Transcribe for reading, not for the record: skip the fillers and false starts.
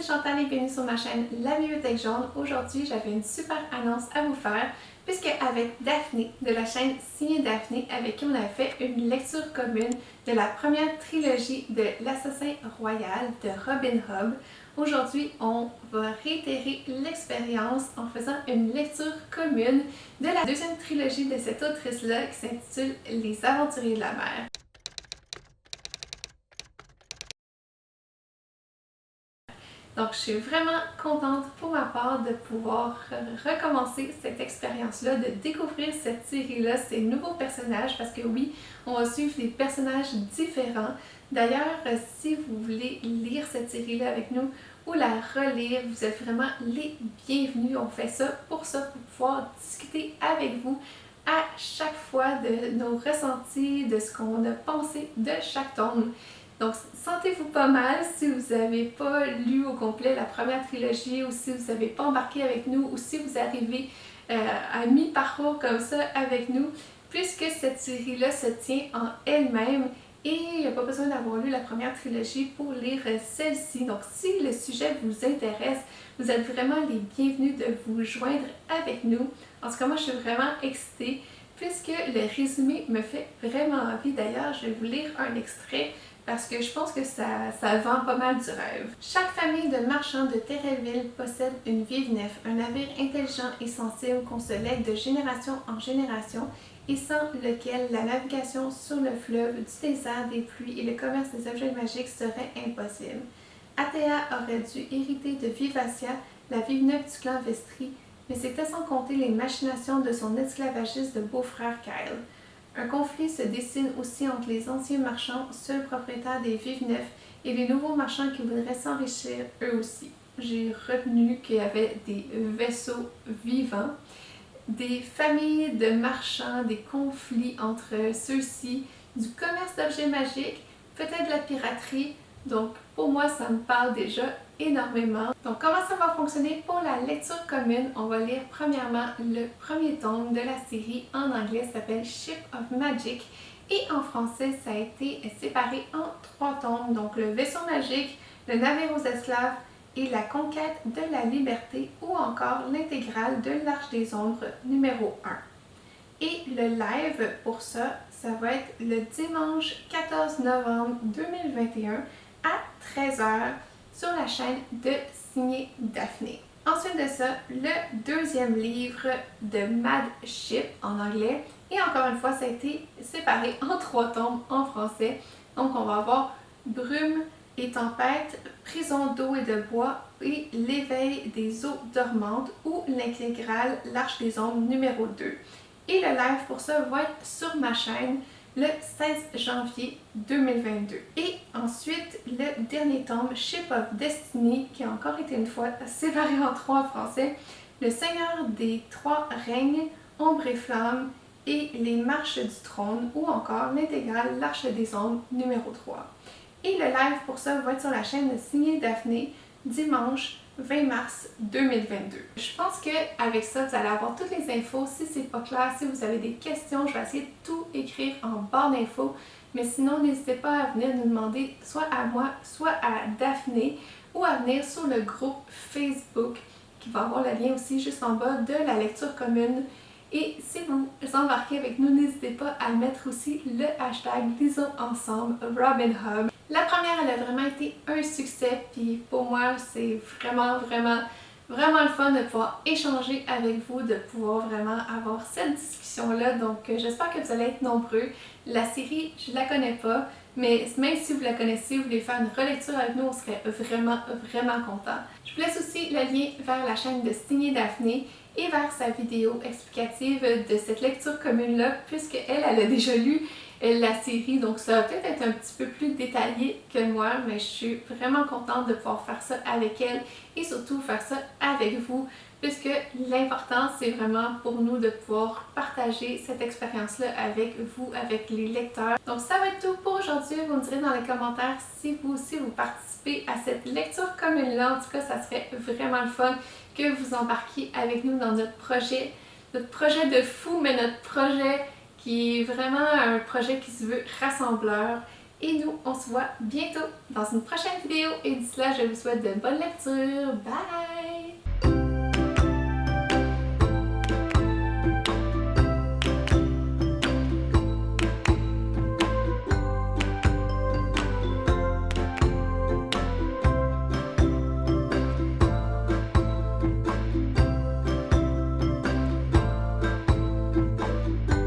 Chantal et bienvenue sur ma chaîne La Bibliothèque Jaune. Aujourd'hui, j'avais une super annonce à vous faire puisque avec Daphné de la chaîne Signée Daphné, avec qui on a fait une lecture commune de la première trilogie de l'Assassin Royal de Robin Hobb. Aujourd'hui, on va réitérer l'expérience en faisant une lecture commune de la deuxième trilogie de cette autrice-là qui s'intitule Les Aventuriers de la Mer. Donc, je suis vraiment contente pour ma part de pouvoir recommencer cette expérience-là, de découvrir cette série-là, ces nouveaux personnages, parce que oui, on va suivre des personnages différents. D'ailleurs, si vous voulez lire cette série-là avec nous ou la relire, vous êtes vraiment les bienvenus. On fait ça pour pouvoir discuter avec vous à chaque fois de nos ressentis, de ce qu'on a pensé de chaque tome. Donc, sentez-vous pas mal si vous n'avez pas lu au complet la première trilogie ou si vous n'avez pas embarqué avec nous ou si vous arrivez à mi-parcours comme ça avec nous, puisque cette série-là se tient en elle-même et il n'y a pas besoin d'avoir lu la première trilogie pour lire celle-ci. Donc, si le sujet vous intéresse, vous êtes vraiment les bienvenus de vous joindre avec nous. En tout cas, moi, je suis vraiment excitée puisque le résumé me fait vraiment envie. D'ailleurs, je vais vous lire un extrait parce que je pense que ça vend pas mal du rêve. Chaque famille de marchands de Terreville possède une vive nef, un navire intelligent et sensible qu'on se lègue de génération en génération et sans lequel la navigation sur le fleuve, du désert, des pluies et le commerce des objets magiques serait impossible. Athéa aurait dû hériter de Vivacia, la vive nef du clan Vestri, mais c'était sans compter les machinations de son esclavagiste de beau-frère Kyle. Un conflit se dessine aussi entre les anciens marchands, seuls propriétaires des vives nefs, et les nouveaux marchands qui voudraient s'enrichir eux aussi. J'ai retenu qu'il y avait des vaisseaux vivants, des familles de marchands, des conflits entre ceux-ci, du commerce d'objets magiques, peut-être de la piraterie. Donc pour moi, ça me parle déjà énormément. Donc comment ça va fonctionner pour la lecture commune? On va lire premièrement le premier tome de la série en anglais, ça s'appelle Ship of Magic et en français ça a été séparé en 3 tomes, donc le vaisseau magique, le navire aux esclaves et la conquête de la liberté ou encore l'intégrale de l'Arche des Ombres numéro 1. Et le live pour ça, ça va être le dimanche 14 novembre 2021 à 13h sur la chaîne de Signée Daphné. Ensuite de ça, le deuxième livre de Mad Ship en anglais. Et encore une fois, ça a été séparé en 3 tomes en français. Donc on va avoir Brume et tempête, prison d'eau et de bois et l'éveil des eaux dormantes ou l'intégrale L'Arche des Ombres numéro 2. Et le live pour ça va être sur ma chaîne le 16 janvier 2022. Et ensuite, le dernier tome, Ship of Destiny, qui a encore été une fois séparé en 3 en français, Le Seigneur des 3 règnes, Ombre et Flamme et Les Marches du Trône ou encore l'intégrale L'Arche des Ombres numéro 3. Et le live pour ça va être sur la chaîne de Signée Daphné, dimanche 20 mars 2022. Je pense qu'avec ça, vous allez avoir toutes les infos. Si c'est pas clair, si vous avez des questions, je vais essayer de tout écrire en barre d'infos. Mais sinon, n'hésitez pas à venir nous demander soit à moi, soit à Daphné ou à venir sur le groupe Facebook qui va avoir le lien aussi juste en bas de la lecture commune. Et si vous embarquez avec nous, n'hésitez pas à mettre aussi le hashtag Lisons ensemble Robin Hobb. La première, elle a vraiment été un succès, puis pour moi, c'est vraiment le fun de pouvoir échanger avec vous, de pouvoir vraiment avoir cette discussion-là. Donc, j'espère que vous allez être nombreux. La série, je la connais pas, mais même si vous la connaissez, vous voulez faire une relecture avec nous, on serait vraiment contents. Je vous laisse aussi le lien vers la chaîne de Signée Daphné et vers sa vidéo explicative de cette lecture commune-là, puisqu'elle a déjà lu la série, donc ça va peut-être être un petit peu plus détaillé que moi, mais je suis vraiment contente de pouvoir faire ça avec elle et surtout faire ça avec vous, puisque l'important c'est vraiment pour nous de pouvoir partager cette expérience-là avec vous, avec les lecteurs. Donc ça va être tout pour aujourd'hui. Vous me direz dans les commentaires si vous aussi vous participez à cette lecture commune-là. En tout cas, ça serait vraiment le fun que vous embarquiez avec nous dans notre projet de fou, mais notre projet qui est vraiment un projet qui se veut rassembleur Et nous, on se voit bientôt dans une prochaine vidéo. Et d'ici là, je vous souhaite de bonnes lectures. Bye!